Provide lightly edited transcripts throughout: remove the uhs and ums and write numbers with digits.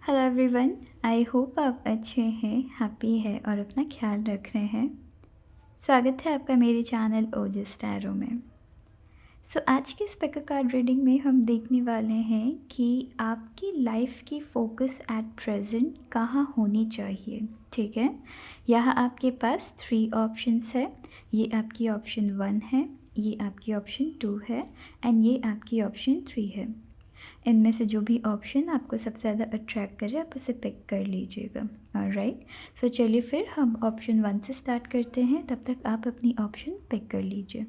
Hello everyone. I hope आप अच्छे हैं, हैप्पी हैं और अपना ख्याल रख रहे हैं। स्वागत है आपका मेरे चैनल ओजस टैरो में। आज की स्पीकर कार्ड रीडिंग में हम देखने वाले हैं कि आपकी लाइफ की फोकस एट प्रेजेंट कहाँ होनी चाहिए। ठीक है, यहाँ आपके पास 3 ऑप्शंस है। ये आपकी ऑप्शन 1 है, ये आपकी ऑप्शन 2 है एंड ये आपकी ऑप्शन 3 है। इनमें से जो भी ऑप्शन आपको सबसे ज़्यादा अट्रैक्ट करे आप उसे पिक कर लीजिएगा। ऑलराइट, चलिए फिर हम ऑप्शन 1 से स्टार्ट करते हैं, तब तक आप अपनी ऑप्शन पिक कर लीजिए।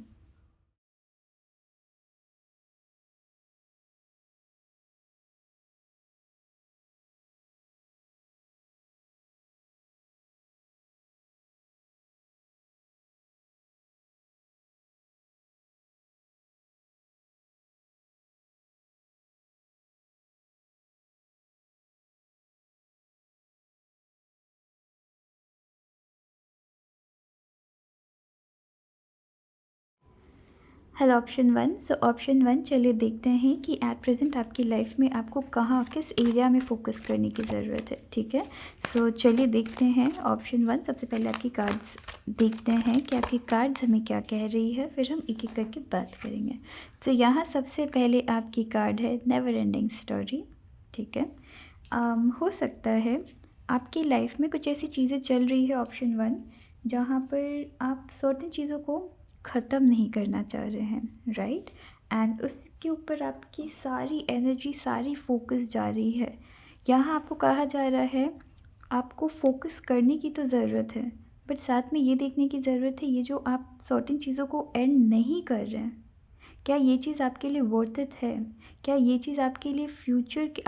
Hello option 1। ऑप्शन 1, चलिए देखते हैं कि एट प्रेजेंट आपकी लाइफ में आपको कहाँ किस एरिया में फ़ोकस करने की ज़रूरत है। ठीक है, चलिए देखते हैं ऑप्शन 1। सबसे पहले आपकी कार्ड्स देखते हैं कि आपकी कार्ड्स हमें क्या कह रही है, फिर हम एक एक करके बात करेंगे। यहाँ सबसे पहले आपकी कार्ड है नेवर एंडिंग स्टोरी। ठीक है, हो सकता है आपकी लाइफ में कुछ ऐसी चीज़ें चल रही है ऑप्शन 1, जहाँ पर आप सर्टेन चीज़ों को ख़त्म नहीं करना चाह रहे हैं, राइट। एंड उसके ऊपर आपकी सारी एनर्जी, सारी फोकस जा रही है। यहाँ आपको कहा जा रहा है आपको फोकस करने की तो ज़रूरत है, बट साथ में ये देखने की ज़रूरत है ये जो आप सर्टेन चीज़ों को एंड नहीं कर रहे हैं, क्या ये चीज़ आपके लिए वर्थ इट है? क्या ये चीज़ आपके लिए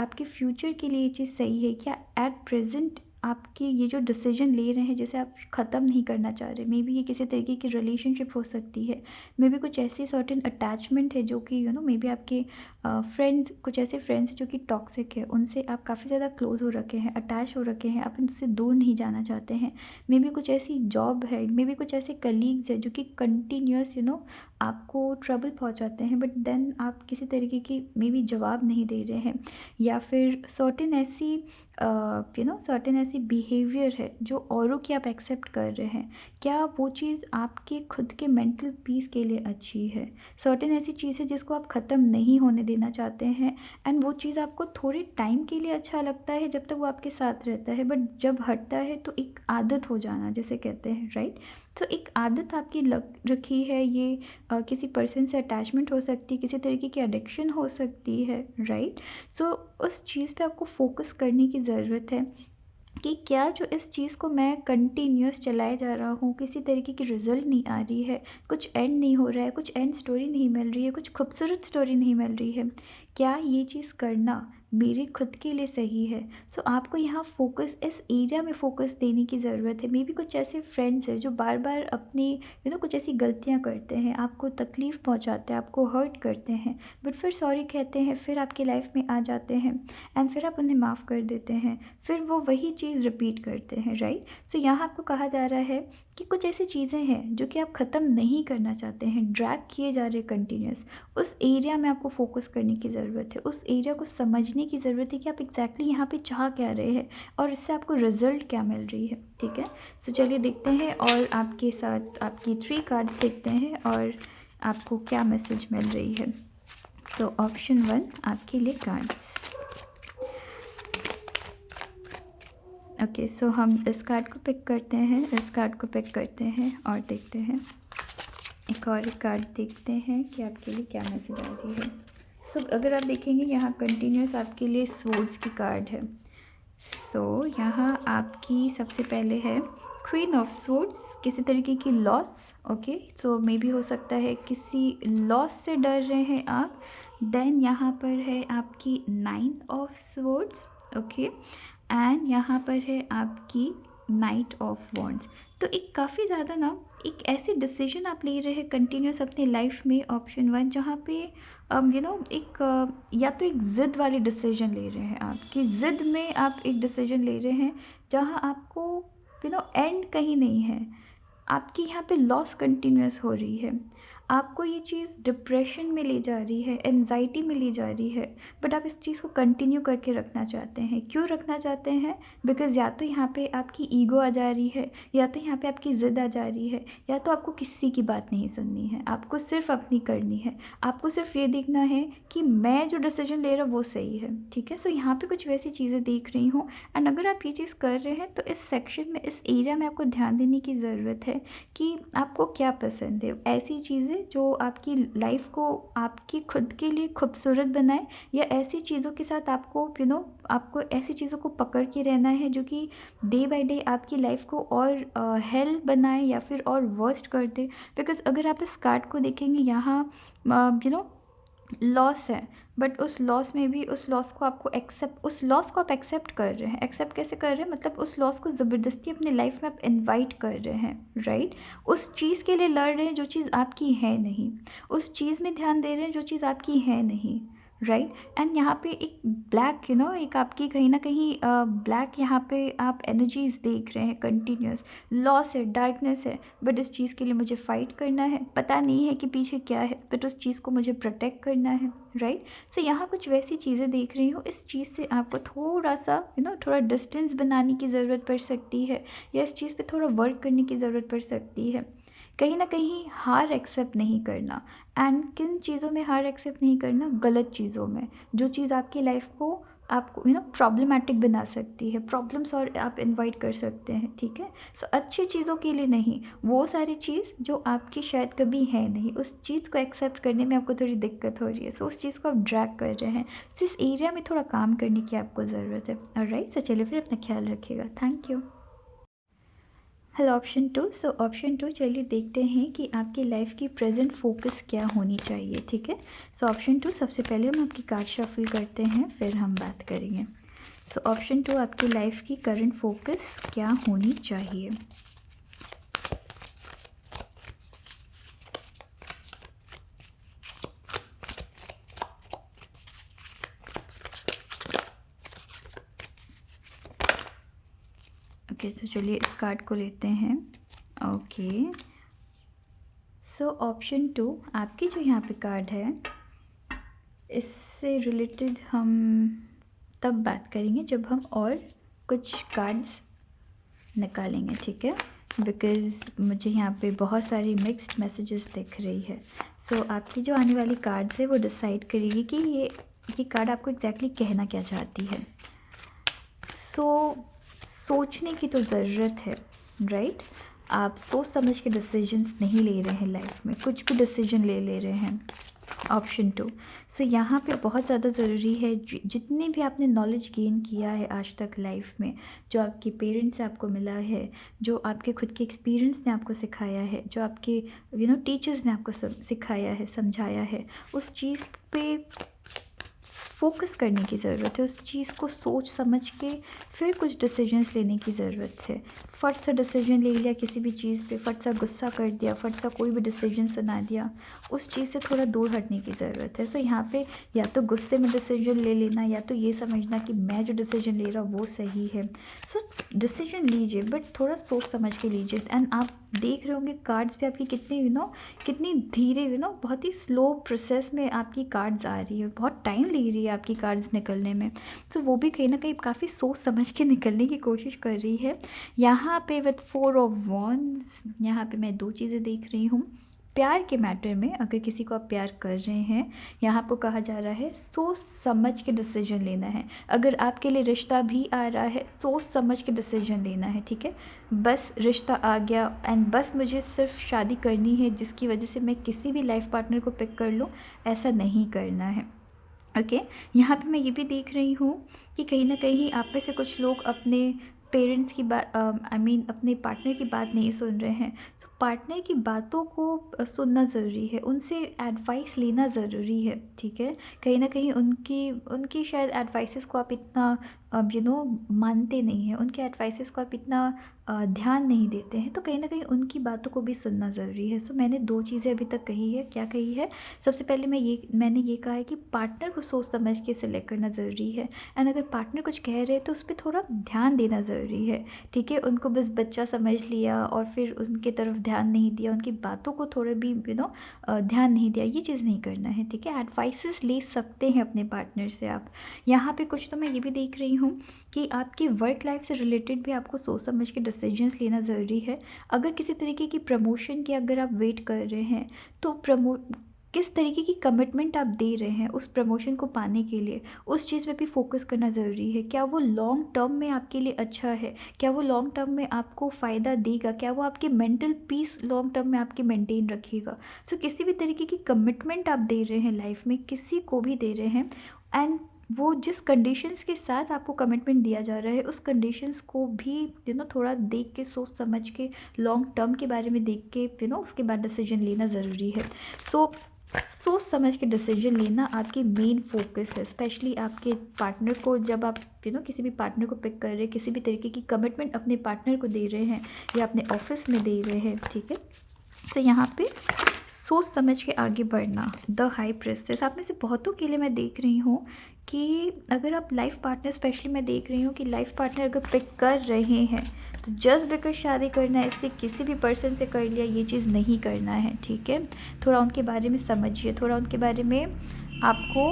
आपके फ्यूचर के लिए ये चीज़ सही है? क्या एट प्रेजेंट आपके ये जो डिसीजन ले रहे हैं जिसे आप ख़त्म नहीं करना चाह रहे, मे बी ये किसी तरीके की रिलेशनशिप हो सकती है, मे बी कुछ ऐसी सर्टेन अटैचमेंट है जो कि मे बी आपके फ्रेंड्स, कुछ ऐसे फ्रेंड्स हैं जो कि टॉक्सिक है, उनसे आप काफ़ी ज़्यादा क्लोज हो रखे हैं, अटैच हो रखे हैं, आप उनसे दूर नहीं जाना चाहते हैं। मे बी कुछ ऐसी जॉब है, मे बी कुछ ऐसे कलीग्स है जो कि कंटिन्यूस आपको ट्रबल पहुंचाते हैं, बट देन आप किसी तरीके की मे बी जवाब नहीं दे रहे हैं। या फिर सर्टेन ऐसी बिहेवियर है जो औरों की आप एक्सेप्ट कर रहे हैं, क्या वो चीज़ आपके खुद के मेंटल पीस के लिए अच्छी है? सर्टेन ऐसी चीज़ है जिसको आप ख़त्म नहीं होने देना चाहते हैं, एंड वो चीज़ आपको थोड़े टाइम के लिए अच्छा लगता है जब तक वो आपके साथ रहता है, बट जब हटता है तो एक आदत हो जाना जिसे कहते हैं, राइट। एक आदत आपकी लग रखी है, ये किसी पर्सन से अटैचमेंट हो सकती है, किसी तरीके की एडिक्शन हो सकती है, राइट। उस चीज़ पे आपको फोकस करने की ज़रूरत है कि क्या जो इस चीज़ को मैं कंटिन्यूस चलाए जा रहा हूँ, किसी तरीके की रिज़ल्ट नहीं आ रही है, कुछ एंड नहीं हो रहा है, कुछ एंड स्टोरी नहीं मिल रही है, कुछ खूबसूरत स्टोरी नहीं मिल रही है, क्या ये चीज़ करना मेरे खुद के लिए सही है? आपको यहाँ फोकस, इस एरिया में फ़ोकस देने की ज़रूरत है। मे बी कुछ ऐसे फ्रेंड्स हैं जो बार बार अपनी कुछ ऐसी गलतियाँ करते हैं, आपको तकलीफ़ पहुँचाते हैं, आपको हर्ट करते हैं, बट फिर सॉरी कहते हैं, फिर आपकी लाइफ में आ जाते हैं एंड फिर आप उन्हें माफ़ कर देते हैं, फिर वो वही चीज़ रिपीट करते हैं, राइट। यहाँ आपको कहा जा रहा है कि कुछ ऐसी चीज़ें हैं जो कि आप ख़त्म नहीं करना चाहते हैं, ड्रैग किए जा रहे हैं कंटिन्यूस, उस एरिया में आपको फोकस करने की ज़रूरत है, उस एरिया को समझने की ज़रूरत है कि आप एग्जैक्टली यहाँ पे चाह क्या रहे हैं और इससे आपको रिजल्ट क्या मिल रही है। ठीक है, चलिए देखते हैं और आपके साथ आपकी 3 कार्ड्स देखते हैं और आपको क्या मैसेज मिल रही है। ऑप्शन 1 आपके लिए कार्ड्स। ओके, हम इस कार्ड को पिक करते हैं, इस कार्ड को पिक करते हैं और देखते हैं, एक और कार्ड देखते हैं कि आपके लिए क्या मैसेज आ रही है। अगर आप देखेंगे यहाँ कंटिन्यूस आपके लिए स्वॉर्ड्स की कार्ड है। यहाँ आपकी सबसे पहले है क्वीन ऑफ स्वॉर्ड्स, किसी तरीके की लॉस। ओके, मे बी हो सकता है किसी लॉस से डर रहे हैं आप। देन यहाँ पर है आपकी 9 ऑफ स्वॉर्ड्स। ओके, एंड यहाँ पर है आपकी नाइट ऑफ वॉन्ड्स। एक काफ़ी ज़्यादा एक ऐसे डिसीजन आप ले रहे हैं कंटिन्यूस अपनी लाइफ में ऑप्शन 1, जहाँ पे एक या तो एक ज़िद वाली डिसीजन ले रहे हैं आप, कि ज़िद में आप एक डिसीजन ले रहे हैं जहाँ आपको एंड कहीं नहीं है, आपकी यहाँ पे लॉस कंटिन्यूस हो रही है, आपको ये चीज़ डिप्रेशन में ले जा रही है, एंजाइटी में ले जा रही है, बट आप इस चीज़ को कंटिन्यू करके रखना चाहते हैं। क्यों रखना चाहते हैं? बिकॉज़ या तो यहाँ पे आपकी ईगो आ जा रही है, या तो यहाँ पे आपकी ज़िद आ जा रही है, या तो आपको किसी की बात नहीं सुननी है, आपको सिर्फ अपनी करनी है। आपको सिर्फ ये देखना है कि मैं जो डिसीजन ले रहा हूँ वो सही है, ठीक है। सो यहाँ पे कुछ वैसी चीज़ें देख रही हूँ। एंड अगर आप ये चीज़ कर रहे हैं तो इस सेक्शन में, इस एरिया में आपको ध्यान देने की ज़रूरत है कि आपको क्या पसंद है। ऐसी चीज़ें जो आपकी लाइफ को आपकी खुद के लिए खूबसूरत बनाए, या ऐसी चीज़ों के साथ आपको आपको ऐसी चीज़ों को पकड़ के रहना है जो कि डे बाय डे आपकी लाइफ को और हेल बनाए या फिर और वर्स्ट कर दे। बिकॉज़ अगर आप इस कार्ड को देखेंगे, यहाँ लॉस है, बट उस लॉस में भी उस लॉस को आप एक्सेप्ट कर रहे हैं। एक्सेप्ट कैसे कर रहे हैं? मतलब उस लॉस को ज़बरदस्ती अपनी लाइफ में आप इनवाइट कर रहे हैं, राइट। उस चीज़ के लिए लड़ रहे हैं जो चीज़ आपकी है नहीं, उस चीज़ में ध्यान दे रहे हैं जो चीज़ आपकी है नहीं, राइट। एंड यहाँ पे एक ब्लैक एक आपकी कहीं ना कहीं ब्लैक यहाँ पे आप एनर्जीज देख रहे हैं, कंटिन्यूस लॉस है, डार्कनेस है, बट इस चीज़ के लिए मुझे फ़ाइट करना है। पता नहीं है कि पीछे क्या है, बट उस चीज़ को मुझे प्रोटेक्ट करना है, राइट। सो यहाँ कुछ वैसी चीज़ें देख रही हूँ। इस चीज़ से आपको थोड़ा सा थोड़ा डिस्टेंस बनाने की ज़रूरत पड़ सकती है, या इस चीज़ पे थोड़ा वर्क करने की ज़रूरत पड़ सकती है। कहीं ना कहीं हार एक्सेप्ट नहीं करना। एंड किन चीज़ों में हार एक्सेप्ट नहीं करना? गलत चीज़ों में, जो चीज़ आपकी लाइफ को आपको प्रॉब्लमेटिक बना सकती है, प्रॉब्लम्स और आप इनवाइट कर सकते हैं, ठीक है। सो अच्छी चीज़ों के लिए नहीं, वो सारी चीज़ जो आपकी शायद कभी है नहीं, उस चीज़ को एक्सेप्ट करने में आपको थोड़ी दिक्कत हो रही है। सो उस चीज़ को आप ड्रैग कर रहे हैं। सो इस एरिया में थोड़ा काम करने की आपको ज़रूरत है। ऑलराइट, सो चलिए फिर अपना ख्याल रखिएगा। Thank you. Hello option 2। So option 2, चलिए देखते हैं कि आपकी लाइफ की प्रेजेंट फोकस क्या होनी चाहिए, ठीक है। सो ऑप्शन 2, सबसे पहले हम आपकी कार्ड शफल करते हैं, फिर हम बात करेंगे। सो ऑप्शन 2, आपकी लाइफ की करंट फोकस क्या होनी चाहिए। ओके, सो चलिए इस कार्ड को लेते हैं। ओके, सो ऑप्शन 2, आपकी जो यहाँ पे कार्ड है, इससे रिलेटेड हम तब बात करेंगे जब हम और कुछ कार्ड्स निकालेंगे, ठीक है। बिकॉज़ मुझे यहाँ पे बहुत सारी मिक्स्ड मैसेजेस दिख रही है। सो आपकी जो आने वाली कार्ड्स है वो डिसाइड करेगी कि ये कार्ड आपको एग्जैक्टली कहना क्या चाहती है। सोचने की तो ज़रूरत है, राइट। आप सोच समझ के डिसीजंस नहीं ले रहे हैं लाइफ में, कुछ भी डिसीजन ले रहे हैं। ऑप्शन 2, सो यहाँ पे बहुत ज़्यादा ज़रूरी है, जितनी भी आपने नॉलेज गेन किया है आज तक लाइफ में, जो आपके पेरेंट्स से आपको मिला है, जो आपके खुद के एक्सपीरियंस ने आपको सिखाया है, जो आपके टीचर्स ने आपको सिखाया है, समझाया है, उस चीज़ पे फोकस करने की ज़रूरत है। उस चीज़ को सोच समझ के फिर कुछ डिसीजंस लेने की ज़रूरत है। फट से डिसीजन ले लिया किसी भी चीज़ पे, फट सा गुस्सा कर दिया, फट सा कोई भी डिसीजन सुना दिया, उस चीज़ से थोड़ा दूर हटने की ज़रूरत है। सो यहाँ पे या तो गुस्से में डिसीजन ले लेना, या तो ये समझना कि मैं जो डिसीजन ले रहा हूँ वो सही है। सो डिसीजन लीजिए, बट थोड़ा सोच समझ के लीजिए। एंड आप देख रहे होंगे कार्ड्स पे आपकी कितनी धीरे बहुत ही स्लो प्रोसेस में आपकी कार्ड्स आ रही है, बहुत टाइम ले रही है आपकी कार्ड्स निकलने में। सो वो भी कहीं ना कहीं काफ़ी सोच समझ के निकलने की कोशिश कर रही है। यहाँ पे विद 4 ऑफ वॉन्ड्स, यहाँ पे मैं 2 चीज़ें देख रही हूँ। प्यार के मैटर में अगर किसी को आप प्यार कर रहे हैं, यहाँ आपको कहा जा रहा है सोच समझ के डिसीजन लेना है। अगर आपके लिए रिश्ता भी आ रहा है, सोच समझ के डिसीजन लेना है, ठीक है। बस रिश्ता आ गया एंड बस मुझे सिर्फ शादी करनी है जिसकी वजह से मैं किसी भी लाइफ पार्टनर को पिक कर लूँ, ऐसा नहीं करना है। ओके, यहाँ पे मैं ये भी देख रही हूँ कि कहीं ना कहीं आप में से कुछ लोग अपने पेरेंट्स की बात अपने पार्टनर की बात नहीं सुन रहे हैं। तो पार्टनर की बातों को सुनना ज़रूरी है, उनसे एडवाइस लेना ज़रूरी है, ठीक है। कहीं ना कहीं उनकी शायद एडवाइसेस को आप इतना मानते नहीं हैं, उनके एडवाइसेस को आप इतना ध्यान नहीं देते हैं, तो कहीं न कहीं उनकी बातों को भी सुनना ज़रूरी है। सो मैंने 2 चीज़ें अभी तक कही है, क्या कही है? सबसे पहले मैंने ये कहा है कि पार्टनर को सोच समझ के सिलेक्ट करना ज़रूरी है, एंड अगर पार्टनर कुछ कह रहे हैं तो उस पे थोड़ा ध्यान देना ज़रूरी है, ठीक है? उनको बस बच्चा समझ लिया और फिर उनकी तरफ ध्यान नहीं दिया, उनकी बातों को थोड़ा भी ध्यान नहीं दिया, ये चीज़ नहीं करना है, ठीक है? एडवाइसेस ले सकते हैं अपने पार्टनर से आप। यहाँ पे कुछ तो मैं ये भी देख रही हूँ कि आपकी वर्क लाइफ से रिलेटेड भी आपको सोच समझ के डिसीजंस लेना ज़रूरी है। अगर किसी तरीके की प्रमोशन की अगर आप वेट कर रहे हैं, तो किस तरीके की कमिटमेंट आप दे रहे हैं उस प्रमोशन को पाने के लिए, उस चीज़ पे भी फ़ोकस करना ज़रूरी है। क्या वो लॉन्ग टर्म में आपके लिए अच्छा है? क्या वो लॉन्ग टर्म में आपको फ़ायदा देगा? क्या वो आपकी मेंटल पीस लॉन्ग टर्म में आपकी मेंटेन रखेगा? सो किसी भी तरीके की कमिटमेंट आप दे रहे हैं लाइफ में, किसी को भी दे रहे हैं, एंड वो जिस कंडीशंस के साथ आपको कमिटमेंट दिया जा रहा है, उस कंडीशंस को भी थोड़ा देख के, सोच समझ के, लॉन्ग टर्म के बारे में देख के उसके बाद डिसीजन लेना ज़रूरी है। सो सोच समझ के डिसीजन लेना आपकी मेन फोकस है, स्पेशली आपके पार्टनर को, जब आप किसी भी पार्टनर को पिक कर रहे हैं, किसी भी तरीके की कमिटमेंट अपने पार्टनर को दे रहे हैं या अपने ऑफिस में दे रहे हैं, ठीक है? तो यहाँ पे सोच समझ के आगे बढ़ना, द हाई प्रिस्टेस। आप में से बहुतों के लिए मैं देख रही हूँ कि अगर आप लाइफ पार्टनर, स्पेशली मैं देख रही हूँ कि लाइफ पार्टनर अगर पिक कर रहे हैं, तो जस्ट बिकॉज शादी करना है इसलिए किसी भी पर्सन से कर लिया, ये चीज़ नहीं करना है, ठीक है? थोड़ा उनके बारे में समझिए, थोड़ा उनके बारे में आपको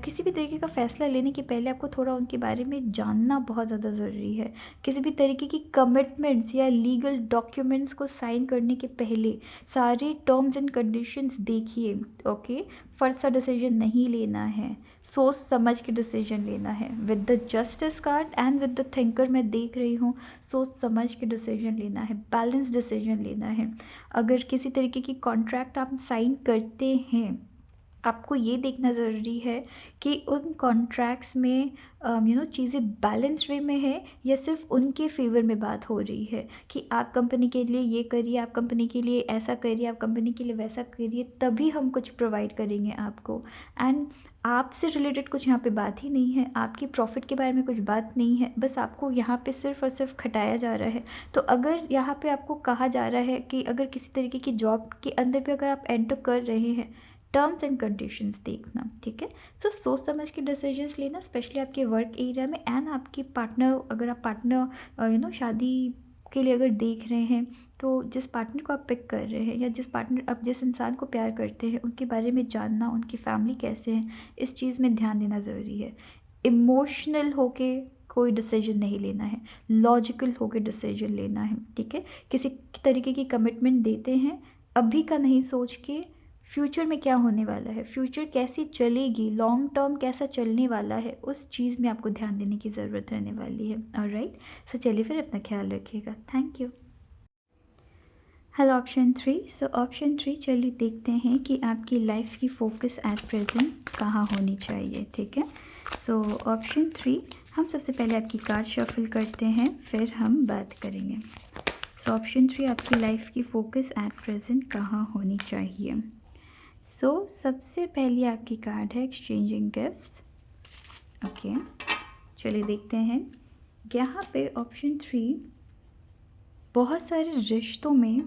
किसी भी तरीके का फ़ैसला लेने के पहले आपको थोड़ा उनके बारे में जानना बहुत ज़्यादा ज़रूरी है। किसी भी तरीके की कमिटमेंट्स या लीगल डॉक्यूमेंट्स को साइन करने के पहले सारे टर्म्स एंड कंडीशंस देखिए, ओके? फट सा डिसीजन नहीं लेना है, सोच समझ के डिसीजन लेना है। With the justice card and with the thinker मैं देख रही हूँ, सोच समझ के डिसीजन लेना है, बैलेंस डिसीजन लेना है। अगर किसी तरीके की कॉन्ट्रैक्ट आप साइन करते हैं, आपको ये देखना ज़रूरी है कि उन कॉन्ट्रैक्ट्स में चीज़ें बैलेंस वे में है या सिर्फ उनके फेवर में बात हो रही है कि आप कंपनी के लिए ये करिए, आप कंपनी के लिए ऐसा करिए, आप कंपनी के लिए वैसा करिए, तभी हम कुछ प्रोवाइड करेंगे आपको। एंड आपसे रिलेटेड कुछ यहाँ पे बात ही नहीं है, आपकी प्रॉफिट के बारे में कुछ बात नहीं है, बस आपको यहाँ पे सिर्फ और सिर्फ खटाया जा रहा है। तो अगर यहाँ पे आपको कहा जा रहा है कि अगर किसी तरीके की जॉब के अंदर भी अगर आप एंटर कर रहे हैं, टर्म्स एंड कंडीशंस देखना, ठीक है? सो सोच समझ के डिसीजंस लेना, स्पेशली आपके वर्क एरिया में, एंड आपके पार्टनर, अगर आप पार्टनर शादी के लिए अगर देख रहे हैं, तो जिस पार्टनर को आप पिक कर रहे हैं या जिस इंसान को प्यार करते हैं, उनके बारे में जानना, उनकी फैमिली कैसे हैं, इस चीज़ में ध्यान देना ज़रूरी है। इमोशनल होके कोई डिसीजन नहीं लेना है, लॉजिकल होके डिसीजन लेना है, ठीक है? किसी तरीके की कमिटमेंट देते हैं, अभी का नहीं सोच के फ्यूचर में क्या होने वाला है, फ्यूचर कैसी चलेगी, लॉन्ग टर्म कैसा चलने वाला है, उस चीज़ में आपको ध्यान देने की ज़रूरत रहने वाली है। ऑलराइट, सो चलिए फिर अपना ख्याल रखिएगा। Thank you. Hello option 3। So option 3, चलिए देखते हैं कि आपकी लाइफ की फोकस एट प्रेजेंट कहाँ होनी चाहिए, ठीक है? सो ऑप्शन 3, हम सबसे पहले आपकी कार्ड शफल करते हैं, फिर हम बात करेंगे। सो ऑप्शन 3, आपकी लाइफ की फोकस एट प्रेजेंट कहाँ होनी चाहिए? सो सबसे पहली आपकी कार्ड है एक्सचेंजिंग गिफ्ट्स, ओके? चलिए देखते हैं। यहाँ पे ऑप्शन 3, बहुत सारे रिश्तों में,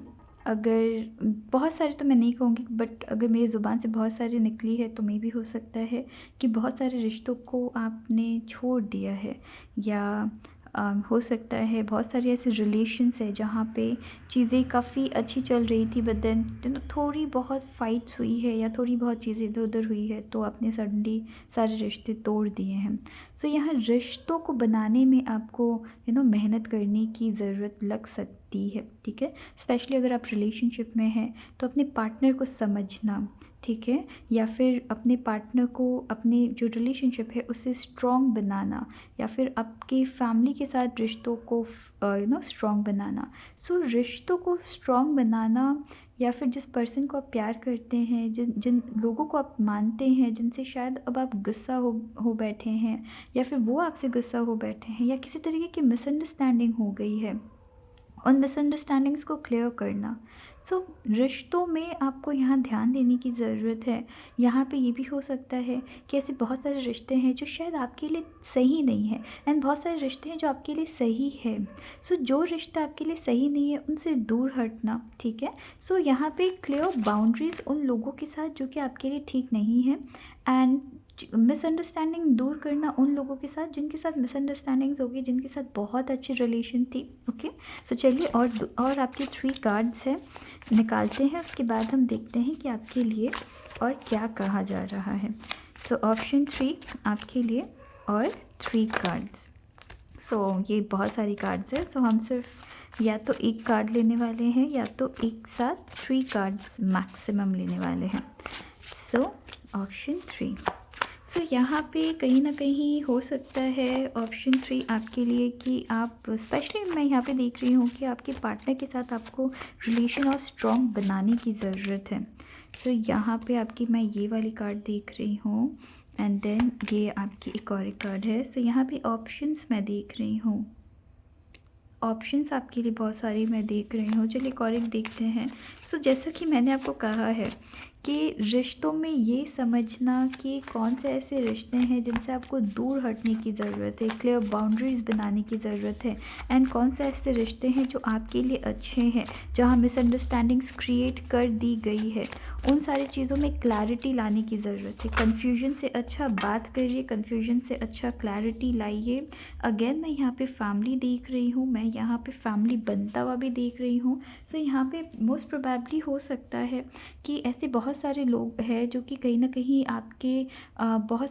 अगर बहुत सारे तो मैं नहीं कहूँगी, बट अगर मेरी ज़ुबान से बहुत सारी निकली है तो मे भी हो सकता है कि बहुत सारे रिश्तों को आपने छोड़ दिया है, या हो सकता है बहुत सारे ऐसे रिलेशंस है जहाँ पे चीज़ें काफ़ी अच्छी चल रही थी, बट देन थोड़ी बहुत फाइट्स हुई है या थोड़ी बहुत चीज़ें इधर उधर हुई है, तो आपने सडनली सारे रिश्ते तोड़ दिए हैं। सो यहाँ रिश्तों को बनाने में आपको मेहनत करने की ज़रूरत लग सकती है, ठीक है? स्पेशली अगर आप रिलेशनशिप में हैं, तो अपने पार्टनर को समझना, ठीक है? या फिर अपने पार्टनर को, अपने जो रिलेशनशिप है उसे स्ट्रॉन्ग बनाना, या फिर आपके फैमिली के साथ रिश्तों को स्ट्रॉन्ग बनाना। सो रिश्तों को स्ट्रॉन्ग बनाना, या फिर जिस पर्सन को आप प्यार करते हैं, जिन जिन लोगों को आप मानते हैं, जिनसे शायद अब आप गुस्सा हो बैठे हैं, या फिर वो आपसे गुस्सा हो बैठे हैं, या किसी तरीके की मिसअंडरस्टैंडिंग हो गई है, उन मिसअंडरस्टैंडिंग्स को क्लियर करना। सो रिश्तों में आपको यहाँ ध्यान देने की ज़रूरत है। यहाँ पे ये भी हो सकता है कि ऐसे बहुत सारे रिश्ते हैं जो शायद आपके लिए सही नहीं है, एंड बहुत सारे रिश्ते हैं जो आपके लिए सही है। सो जो रिश्ता आपके लिए सही नहीं है उनसे दूर हटना, ठीक है। सो यहाँ पे क्लियर बाउंड्रीज़ उन लोगों के साथ जो कि आपके लिए ठीक नहीं है, एंड मिसअंडरस्टैंडिंग दूर करना उन लोगों के साथ जिनके साथ मिसअंडरस्टैंडिंग्स होगी, जिनके साथ बहुत अच्छी रिलेशन थी। ओके, सो चलिए और आपके 3 कार्ड्स हैं, निकालते हैं, उसके बाद हम देखते हैं कि आपके लिए और क्या कहा जा रहा है। सो ऑप्शन 3 आपके लिए और 3 कार्ड्स। सो ये बहुत सारी कार्ड्स है, सो हम सिर्फ या तो एक कार्ड लेने वाले हैं या तो एक साथ 3 कार्ड्स मैक्सिमम लेने वाले हैं। So option 3। सो यहाँ पे कहीं ना कहीं हो सकता है ऑप्शन 3 आपके लिए कि आप स्पेशली, मैं यहाँ पे देख रही हूँ कि आपके पार्टनर के साथ आपको रिलेशन और स्ट्रॉन्ग बनाने की ज़रूरत है। सो यहाँ पे आपकी मैं ये वाली कार्ड देख रही हूँ, एंड देन ये आपकी एक और कार्ड है। सो यहाँ पे ऑप्शंस मैं देख रही हूँ, ऑप्शंस आपके लिए बहुत सारी मैं देख रही हूँ। चलिए एक और एक देखते हैं। सो जैसा कि मैंने आपको कहा है कि रिश्तों में ये समझना कि कौन से ऐसे रिश्ते हैं जिनसे आपको दूर हटने की ज़रूरत है, क्लियर बाउंड्रीज़ बनाने की ज़रूरत है, एंड कौन से ऐसे रिश्ते हैं जो आपके लिए अच्छे हैं, जहाँ मिसअंडरस्टैंडिंग्स क्रिएट कर दी गई है, उन सारी चीज़ों में क्लैरिटी लाने की ज़रूरत है। कन्फ्यूजन से अच्छा बात करिए, कन्फ्यूजन से अच्छा क्लैरिटी लाइए। अगेन मैं यहाँ पे फैमिली देख रही हूँ, मैं यहाँ पे फैमिली बनता हुआ भी देख रही हूँ। सो यहाँ पे मोस्ट प्रोबेबली हो सकता है कि ऐसे बहुत सारे लोग हैं जो कि कहीं ना कहीं आपके बहुत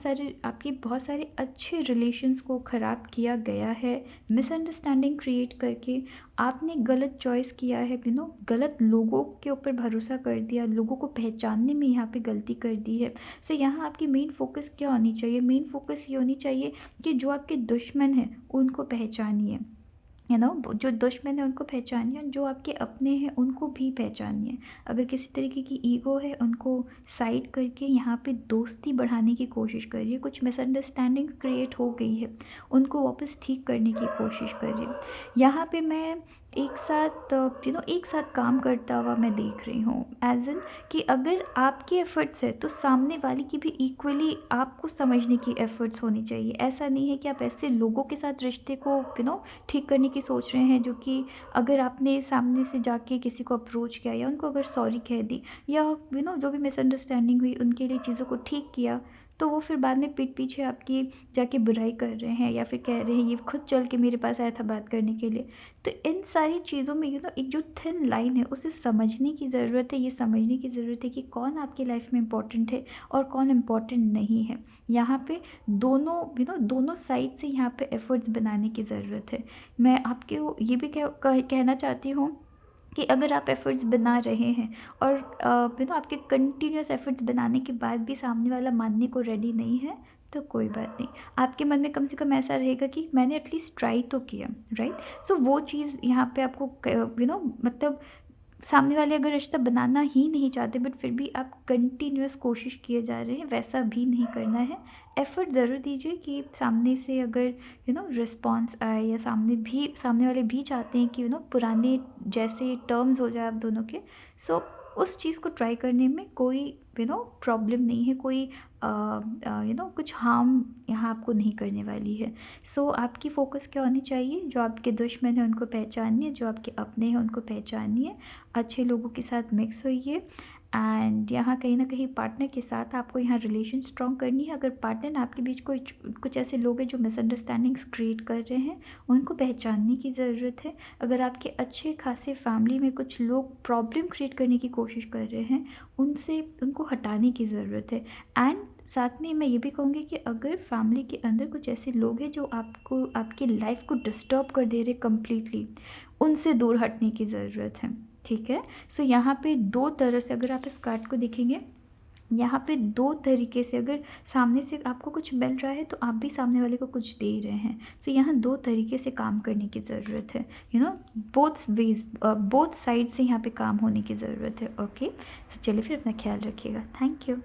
सारे अच्छे रिलेशंस को ख़राब किया गया है, मिसअंडरस्टैंडिंग क्रिएट करके। आपने गलत चॉइस किया है, गलत लोगों के ऊपर भरोसा कर दिया, लोगों को पहचानने में यहाँ पे गलती कर दी है। सो यहाँ आपकी मेन फोकस क्या होनी चाहिए? मेन फोकस ये होनी चाहिए कि जो आपके दुश्मन हैं उनको पहचानिए, जो दुश्मन है उनको पहचानिए, जो आपके अपने हैं उनको भी पहचानिए। अगर किसी तरीके की ईगो है उनको साइड करके यहाँ पे दोस्ती बढ़ाने की कोशिश करिए। कुछ मिसअंडरस्टैंडिंग क्रिएट हो गई है, उनको वापस ठीक करने की कोशिश करिए। यहाँ पे मैं एक साथ काम करता हुआ मैं देख रही हूँ, एज इन कि अगर आपके एफर्ट्स है तो सामने वाले की भी इक्वली आपको समझने की एफर्ट्स होनी चाहिए। ऐसा नहीं है कि आप ऐसे लोगों के साथ रिश्ते को ठीक करने की सोच रहे हैं जो कि अगर आपने सामने से जाके किसी को अप्रोच किया या उनको अगर सॉरी कह दी या जो भी मिसअंडरस्टैंडिंग हुई उनके लिए चीज़ों को ठीक किया, तो वो फिर बाद में पीठ पीछे आपकी जाके बुराई कर रहे हैं या फिर कह रहे हैं ये खुद चल के मेरे पास आया था बात करने के लिए। तो इन सारी चीज़ों में एक जो थिन लाइन है उसे समझने की ज़रूरत है। ये समझने की ज़रूरत है कि कौन आपकी लाइफ में इम्पोर्टेंट है और कौन इम्पोर्टेंट नहीं है। यहाँ पे दोनों साइड से यहाँ पे एफर्ट्स बनाने की ज़रूरत है। मैं आपके ये भी कहना चाहती हूँ कि अगर आप एफ़र्ट्स बना रहे हैं और आपके कंटिन्यूस एफ़र्ट्स बनाने के बाद भी सामने वाला मानने को रेडी नहीं है, तो कोई बात नहीं। आपके मन में कम से कम ऐसा रहेगा कि मैंने एटलीस्ट ट्राई तो किया, राइट? सो वो चीज़ यहाँ पे आपको मतलब सामने वाले अगर रिश्ता बनाना ही नहीं चाहते बट फिर भी आप कंटिन्यूअस कोशिश किए जा रहे हैं, वैसा भी नहीं करना है। एफ़र्ट ज़रूर दीजिए कि सामने से अगर रिस्पॉन्स आए या सामने वाले भी चाहते हैं कि पुराने जैसे टर्म्स हो जाए आप दोनों के। सो उस चीज़ को ट्राई करने में कोई प्रॉब्लम नहीं है, कोई कुछ हार्म यहाँ आपको नहीं करने वाली है। सो आपकी फ़ोकस क्या होनी चाहिए? जो आपके दुश्मन हैं उनको पहचानिए, जो आपके अपने हैं उनको पहचानिए, अच्छे लोगों के साथ मिक्स होइए, एंड यहाँ कहीं ना कहीं पार्टनर के साथ आपको यहाँ रिलेशन स्ट्रॉन्ग करनी है। अगर पार्टनर आपके बीच कुछ ऐसे लोग हैं जो मिसअंडरस्टैंडिंग्स क्रिएट कर रहे हैं, उनको पहचानने की ज़रूरत है। अगर आपके अच्छे खासे फैमिली में कुछ लोग प्रॉब्लम क्रिएट करने की कोशिश कर रहे हैं, उनको हटाने की ज़रूरत है। एंड साथ में मैं ये भी कहूँगी कि अगर फैमिली के अंदर कुछ ऐसे लोग हैं जो आपकी लाइफ को डिस्टर्ब कर दे रहे कम्प्लीटली, उनसे दूर हटने की ज़रूरत है, ठीक है? सो यहाँ पे 2 तरह से अगर आप इस कार्ड को देखेंगे, यहाँ पे 2 तरीके से अगर सामने से आपको कुछ मिल रहा है तो आप भी सामने वाले को कुछ दे रहे हैं। सो यहाँ 2 तरीके से काम करने की ज़रूरत है, बोथ साइड से यहाँ पे काम होने की ज़रूरत है। ओके, सो चलिए फिर अपना ख्याल रखिएगा। Thank you.